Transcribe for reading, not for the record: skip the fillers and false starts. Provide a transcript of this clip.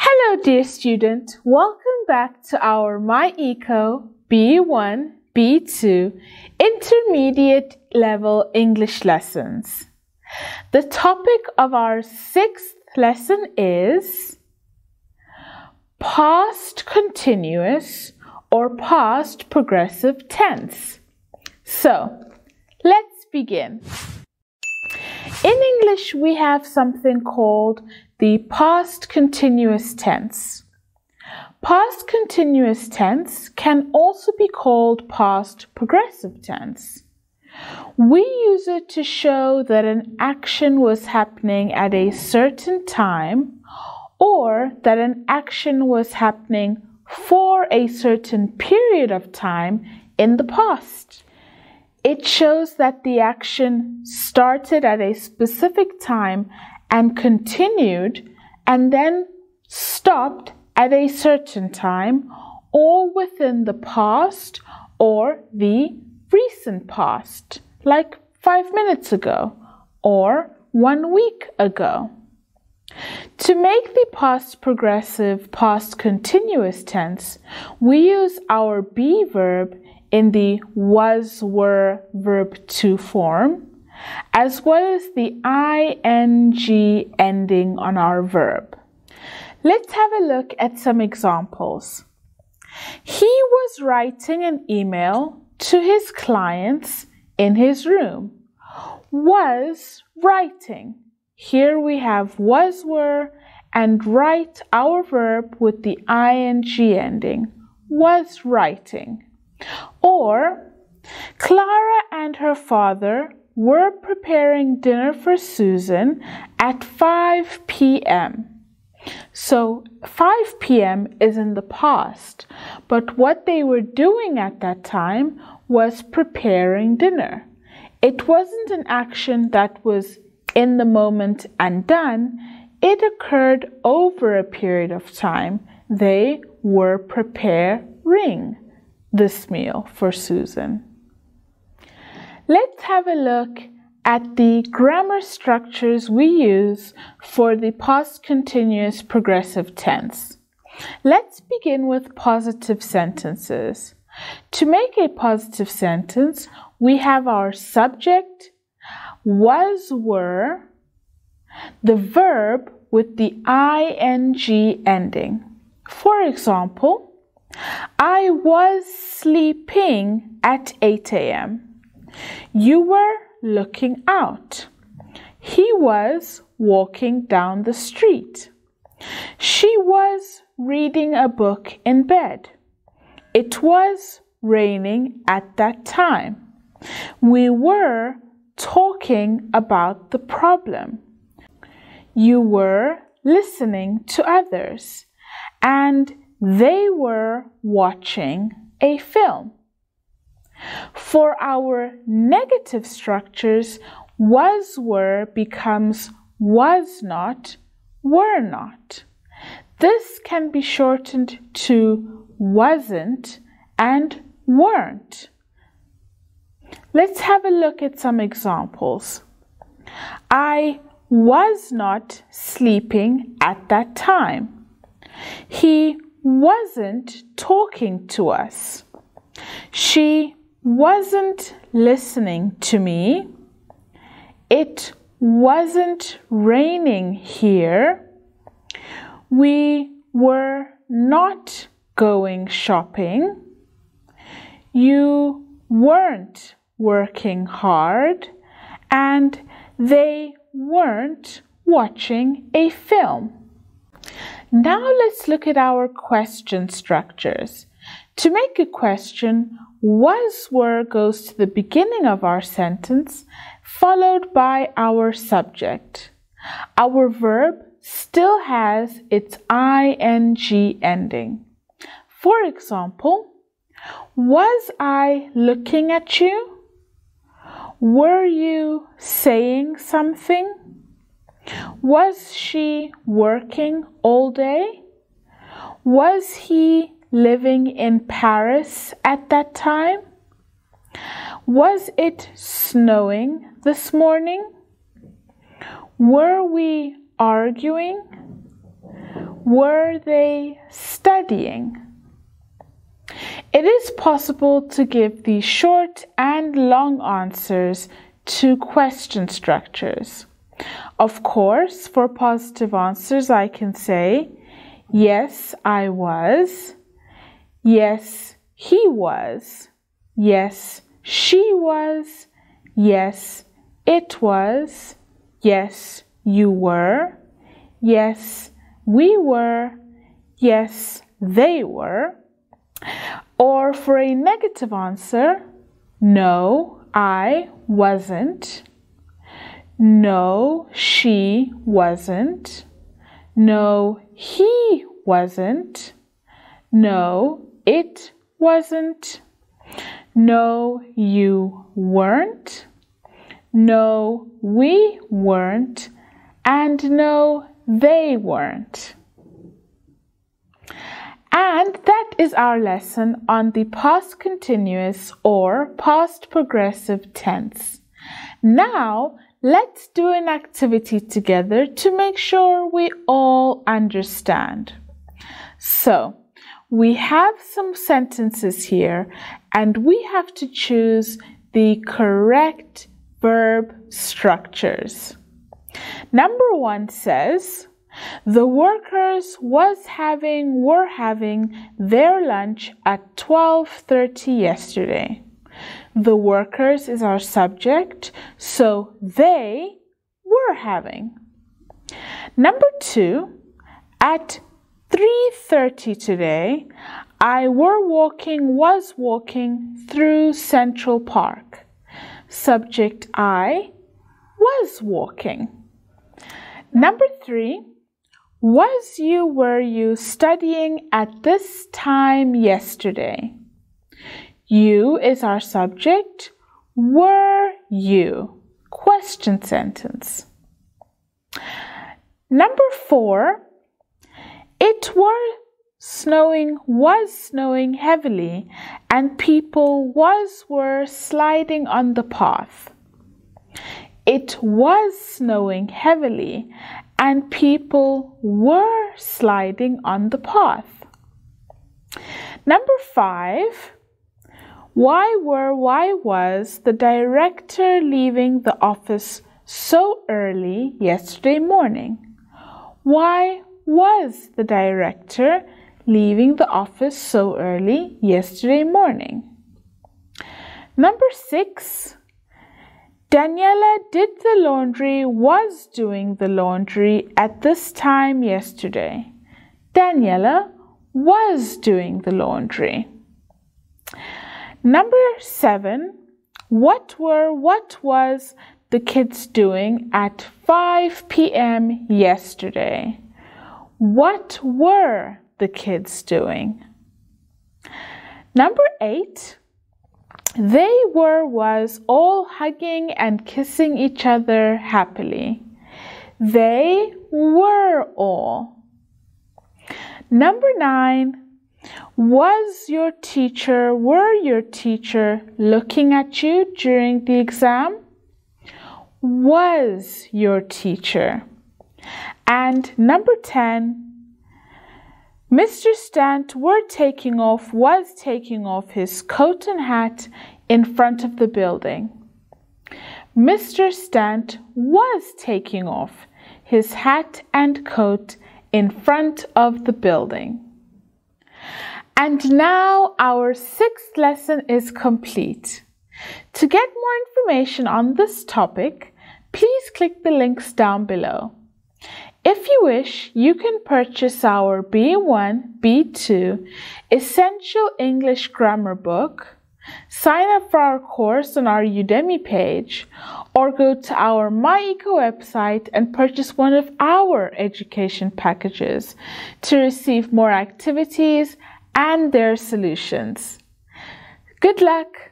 Hello dear student, welcome back to our MyEco B1, B2 Intermediate Level English lessons. The topic of our sixth lesson is past continuous or past progressive tense. So, let's begin. In English, we have something called the past continuous tense. Past continuous tense can also be called past progressive tense. We use it to show that an action was happening at a certain time or that an action was happening for a certain period of time in the past. It shows that the action started at a specific time and continued and then stopped at a certain time, all within the past or the recent past, like 5 minutes ago or 1 week ago. To make the past progressive, past continuous tense, we use our be verb in the was, were, verb to form, as well as the ing ending on our verb. Let's have a look at some examples. He was writing an email to his clients in his room. Was writing. Here we have was, were, and write, our verb, with the ing ending. Was writing. Or, Clara and her father were preparing dinner for Susan at 5 p.m. So 5 p.m. is in the past, but what they were doing at that time was preparing dinner. It wasn't an action that was in the moment and done. It occurred over a period of time. They were preparing this meal for Susan. Let's have a look at the grammar structures we use for the past continuous progressive tense. Let's begin with positive sentences. To make a positive sentence, we have our subject, was, were, the verb with the ing ending. For example, I was sleeping at 8 a.m. You were looking out. He was walking down the street. She was reading a book in bed. It was raining at that time. We were talking about the problem. You were listening to others, and they were watching a film. For our negative structures, was, were becomes was not, were not. This can be shortened to wasn't and weren't. Let's have a look at some examples. I was not sleeping at that time. He wasn't talking to us. She wasn't listening to me. It wasn't raining here. We were not going shopping. You weren't working hard, and they weren't watching a film. Now let's look at our question structures. To make a question, was, were goes to the beginning of our sentence, followed by our subject. Our verb still has its ing ending. For example, was I looking at you? Were you saying something? Was she working all day? Was he living in Paris at that time? Was it snowing this morning? Were we arguing? Were they studying? It is possible to give the short and long answers to question structures. Of course, for positive answers, I can say, yes, I was. Yes, he was. Yes, she was. Yes, it was. Yes, you were. Yes, we were. Yes, they were. Or for a negative answer, no, I wasn't. No, she wasn't. No, he wasn't. No, it wasn't. No, you weren't. No, we weren't. And no, they weren't. And that is our lesson on the past continuous or past progressive tense. Now, let's do an activity together to make sure we all understand. So, we have some sentences here and we have to choose the correct verb structures. Number 1 says, the workers were having their lunch at 12:30 yesterday. The workers is our subject, so they were having. Number 2, at 3:30 today, I was walking through Central Park. Subject I was walking. Number 3, were you studying at this time yesterday? You is our subject. Were you? Question sentence. Number 4, was snowing heavily and people were sliding on the path. It was snowing heavily and people were sliding on the path. Number 5, why was the director leaving the office so early yesterday morning? Why was the director leaving the office so early yesterday morning? Number 6, Daniela was doing the laundry at this time yesterday. Daniela was doing the laundry. Number 7, what was the kids doing at 5 p.m. yesterday? What were the kids doing? Number 8, they was all hugging and kissing each other happily. They were all. Number 9, were your teacher looking at you during the exam? Was your teacher. And number 10, Mr. Stant was taking off his coat and hat in front of the building. Mr. Stant was taking off his hat and coat in front of the building. And now our 6th lesson is complete. To get more information on this topic, please click the links down below. If you wish, you can purchase our B1, B2 Essential English Grammar book, sign up for our course on our Udemy page, or go to our MyEco website and purchase one of our education packages to receive more activities and their solutions. Good luck!